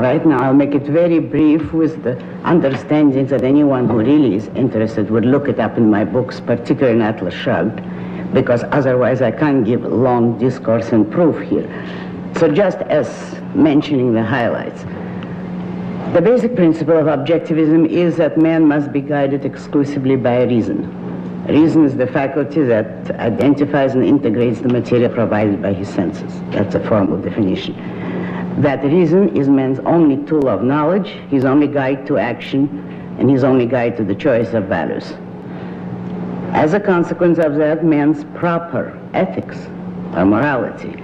right now. I'll make it very brief with the understanding that anyone who really is interested would look it up in my books, particularly in Atlas Shrugged, because otherwise I can't give a long discourse and proof here. So just as mentioning the highlights. The basic principle of objectivism is that man must be guided exclusively by reason. Reason is the faculty that identifies and integrates the material provided by his senses. That's a formal definition. That reason is man's only tool of knowledge, his only guide to action, and his only guide to the choice of values. As a consequence of that, man's proper ethics, or morality,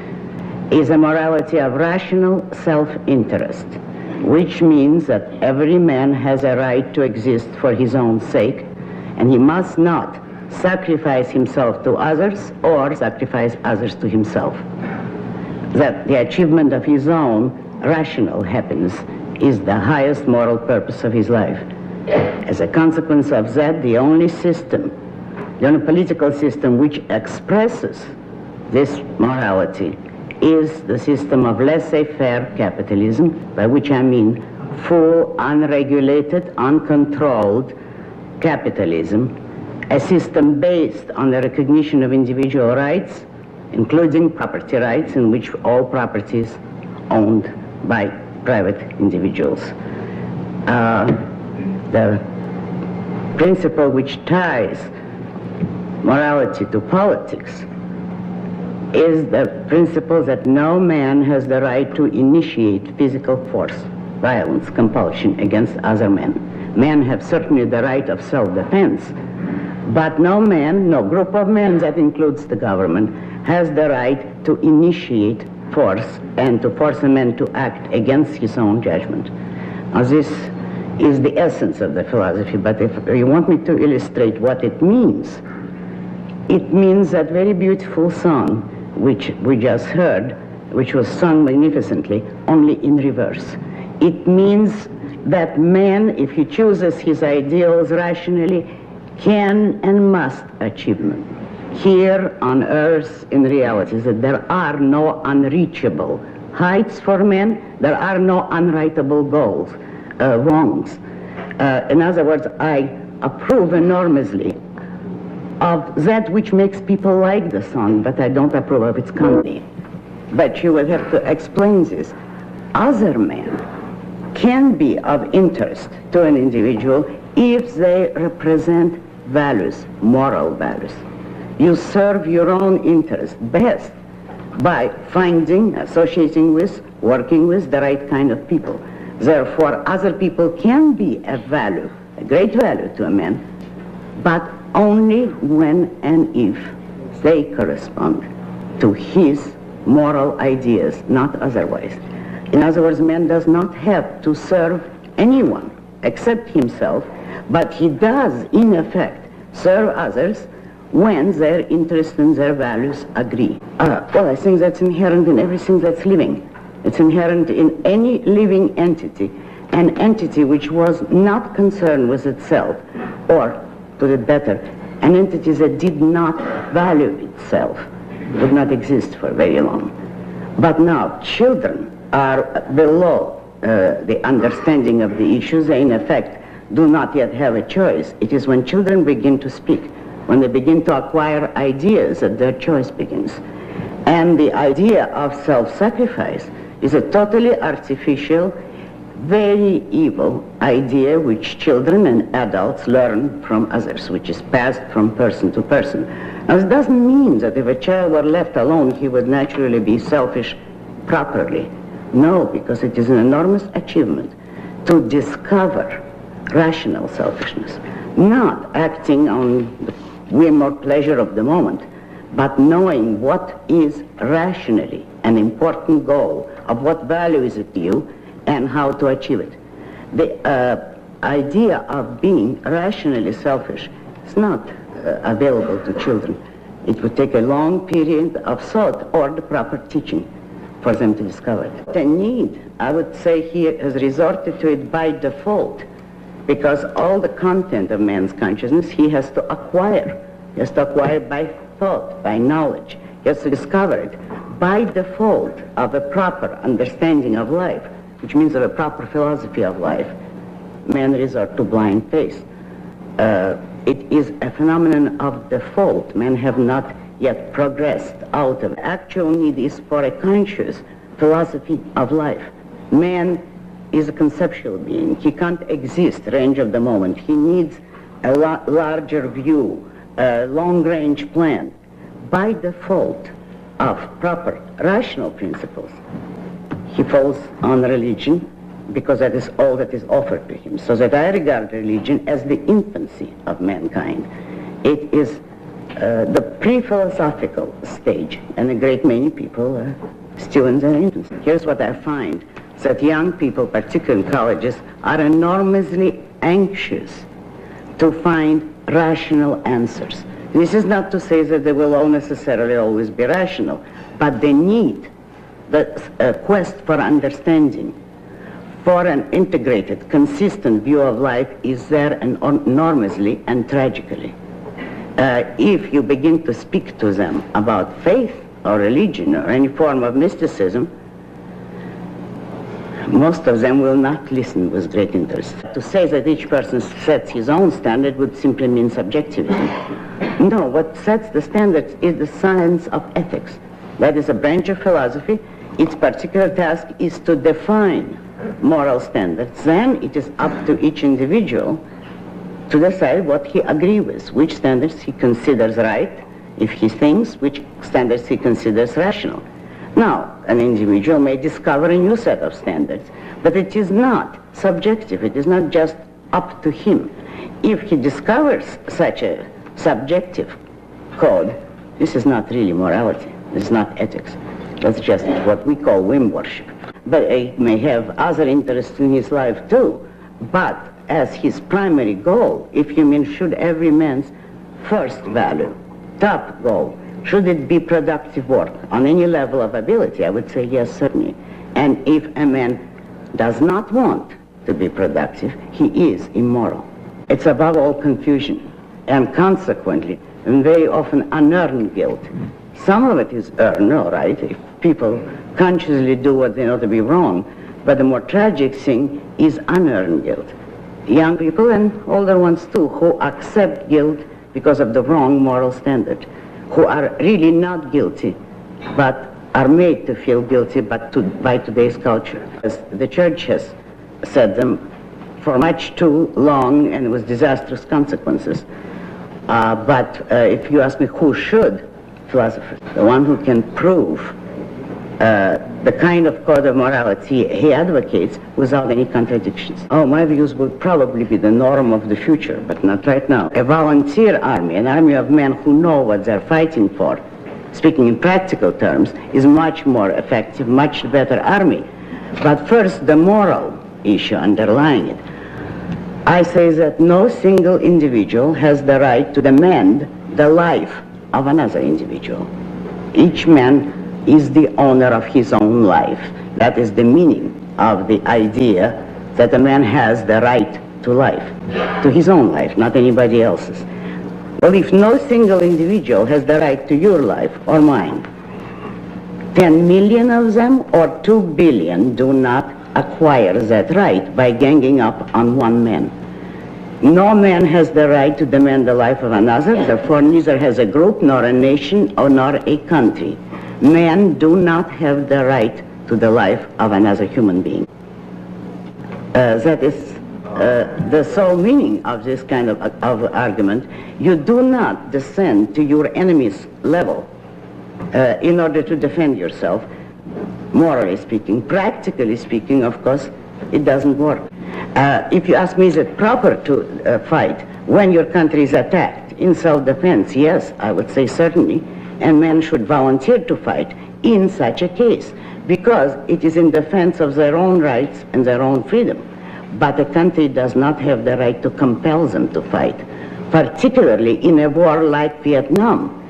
is a morality of rational self-interest, which means that every man has a right to exist for his own sake, and he must not sacrifice himself to others or sacrifice others to himself. That the achievement of his own rational happiness is the highest moral purpose of his life. As a consequence of that, the only system, the only political system which expresses this morality is the system of laissez-faire capitalism, by which I mean full, unregulated, uncontrolled capitalism, a system based on the recognition of individual rights, including property rights, in which all property is owned by private individuals. The principle which ties morality to politics is the principle that no man has the right to initiate physical force, violence, compulsion against other men. Men have certainly the right of self-defense, but no man, no group of men, that includes the government, has the right to initiate force and to force a man to act against his own judgment. Now this is the essence of the philosophy, but if you want me to illustrate what it means that very beautiful song which we just heard, which was sung magnificently, only in reverse. It means that man, if he chooses his ideals rationally, can and must achieve them. Here on earth, in reality, that there are no unreachable heights for men, there are no unrightable goals, wrongs. In other words, I approve enormously of that which makes people like the song, but I don't approve of its company. But you will have to explain this. Other men can be of interest to an individual if they represent values, moral values. You serve your own interest best by finding, associating with, working with the right kind of people. Therefore, other people can be a value, a great value to a man, but only when and if they correspond to his moral ideas, not otherwise. In other words, man does not have to serve anyone except himself, but he does, in effect, serve others when their interests and their values agree. Well, I think that's inherent in everything that's living. It's inherent in any living entity, an entity which was not concerned with itself, or, to the better, an entity that did not value itself would not exist for very long. But now, children are below the understanding of the issues. They, in effect, do not yet have a choice. It is when children begin to speak, when they begin to acquire ideas, that their choice begins. And the idea of self-sacrifice is a totally artificial, very evil idea which children and adults learn from others, which is passed from person to person. Now, it doesn't mean that if a child were left alone, he would naturally be selfish properly. No, because it is an enormous achievement to discover rational selfishness, not acting on the whim or pleasure of the moment, but knowing what is rationally an important goal, of what value is it to you, and how to achieve it. The idea of being rationally selfish is not available to children. It would take a long period of thought or the proper teaching for them to discover it. The need, I would say, here has resorted to it by default, because all the content of man's consciousness he has to acquire. He has to acquire by thought, by knowledge. He has to discover it by default of a proper understanding of life. which means of a proper philosophy of life, men resort to blind faith. It is a phenomenon of default. Men have not yet progressed out of it. Actual need is for a conscious philosophy of life. Man is a conceptual being. He can't exist range of the moment. He needs a larger view, a long-range plan. By default of proper rational principles, he falls on religion because that is all that is offered to him. So that I regard religion as the infancy of mankind. It is the pre-philosophical stage, and a great many people are still in their infancy. Here's what I find, that young people, particularly in colleges, are enormously anxious to find rational answers. This is not to say that they will all necessarily always be rational, but they need the quest for understanding, for an integrated, consistent view of life is there enormously and tragically. If you begin to speak to them about faith or religion or any form of mysticism, most of them will not listen with great interest. To say that each person sets his own standard would simply mean subjectivism. No, what sets the standards is the science of ethics. That is a branch of philosophy. Its particular task is to define moral standards. Then it is up to each individual to decide what he agrees with, which standards he considers right, if he thinks, which standards he considers rational. Now, an individual may discover a new set of standards, but it is not subjective. It is not just up to him. If he discovers such a subjective code, this is not really morality. This is not ethics. That's just what we call whim worship. But he may have other interests in his life too. But as his primary goal, if you mean should every man's first value, top goal, should it be productive work on any level of ability? I would say yes, certainly. And if a man does not want to be productive, he is immoral. It's above all confusion, and consequently, and very often unearned guilt. Some of it is earned, all right, if people consciously do what they know to be wrong, but the more tragic thing is unearned guilt. Young people and older ones too, who accept guilt because of the wrong moral standard, who are really not guilty, but are made to feel guilty by today's culture. As the church has said them for much too long and with disastrous consequences. But if you ask me who should, philosophers, the one who can prove the kind of code of morality he advocates without any contradictions. Oh, my views will probably be the norm of the future, but not right now. A volunteer army, an army of men who know what they're fighting for, speaking in practical terms, is much more effective, much better army. But first, the moral issue underlying it. I say that no single individual has the right to demand the life of another individual. Each man is the owner of his own life. That is the meaning of the idea that a man has the right to life, to his own life, not anybody else's. Well, if no single individual has the right to your life or mine, 10 million of them or 2 billion do not acquire that right by ganging up on one man. No man has the right to demand the life of another, therefore neither has a group, nor a nation, or nor a country. Men do not have the right to the life of another human being. That is the sole meaning of this kind of argument. You do not descend to your enemy's level in order to defend yourself, morally speaking. Practically speaking, of course, it doesn't work. If you ask me, is it proper to fight when your country is attacked in self-defense? Yes, I would say certainly. And men should volunteer to fight in such a case, because it is in defense of their own rights and their own freedom. But a country does not have the right to compel them to fight, particularly in a war like Vietnam,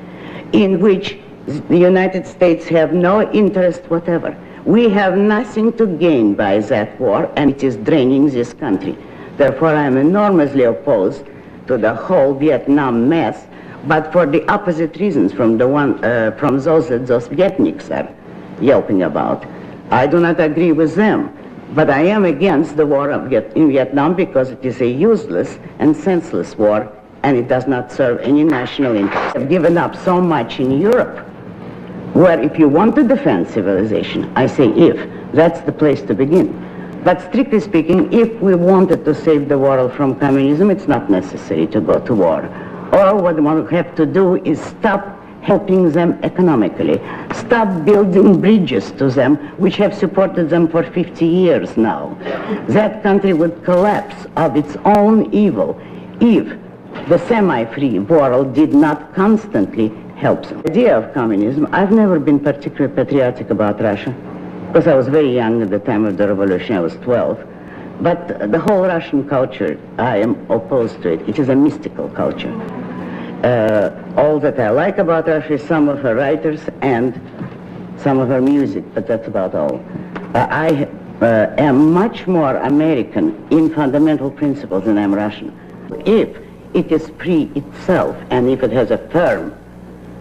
in which the United States have no interest whatever. We have nothing to gain by that war, and it is draining this country. Therefore, I am enormously opposed to the whole Vietnam mess, but for the opposite reasons from those that those Vietniks are yelping about. I do not agree with them, But I am against the war in Vietnam because it is a useless and senseless war, and it does not serve any national interest. I've given up so much in Europe, where if you want to defend civilization, I say if, that's the place to begin. But strictly speaking, if we wanted to save the world from communism, it's not necessary to go to war. All what we have to do is stop helping them economically, stop building bridges to them, which have supported them for 50 years now. That country would collapse of its own evil if the semi-free world did not constantly help them. The idea of communism, I've never been particularly patriotic about Russia, because I was very young at the time of the revolution. I was 12. But the whole Russian culture, I am opposed to it. It is a mystical culture. All that I like about Russia is some of her writers and some of her music, but that's about all. I am much more American in fundamental principles than I'm Russian. If it is free itself, and if it has a firm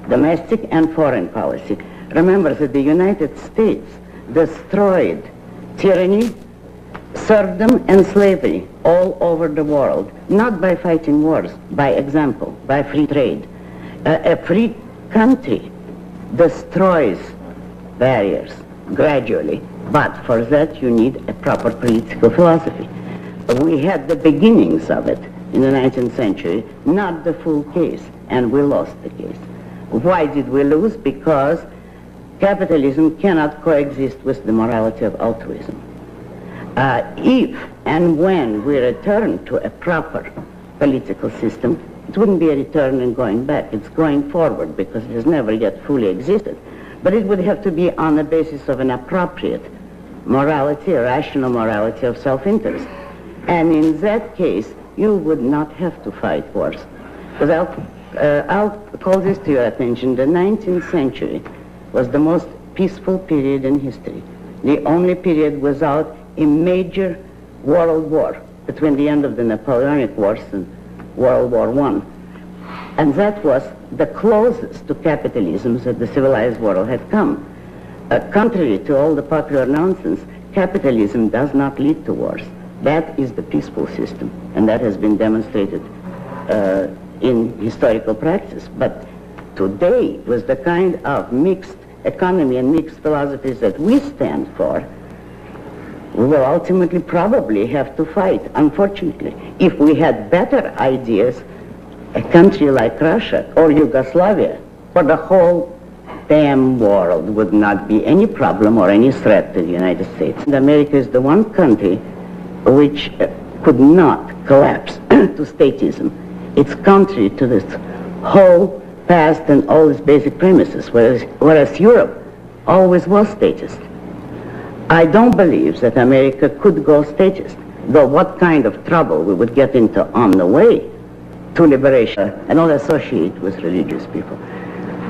domestic and foreign policy, remember that the United States destroyed tyranny, serfdom, and slavery all over the world, not by fighting wars, by example, by free trade. A free country destroys barriers gradually, but for that you need a proper political philosophy. We had the beginnings of it in the 19th century, not the full case, and we lost the case. Why did we lose? Because capitalism cannot coexist with the morality of altruism. If and when we return to a proper political system, it wouldn't be a return and going back. It's going forward because it has never yet fully existed. But it would have to be on the basis of an appropriate morality, a rational morality of self-interest. And in that case, you would not have to fight wars. Because I'll call this to your attention. The 19th century was the most peaceful period in history. The only period without a major world war between the end of the Napoleonic Wars and World War I. And that was the closest to capitalism that the civilized world had come. Contrary to all the popular nonsense, capitalism does not lead to wars. That is the peaceful system, and that has been demonstrated in historical practice. But today, with the kind of mixed economy and mixed philosophies that we stand for, we will ultimately probably have to fight, unfortunately. If we had better ideas, a country like Russia or Yugoslavia, for the whole damn world would not be any problem or any threat to the United States. And America is the one country which could not collapse to statism. It's contrary to this whole past and all its basic premises, whereas Europe always was statist. I don't believe that America could go statist, though what kind of trouble we would get into on the way to liberation, and not associate with religious people.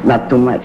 Not too much.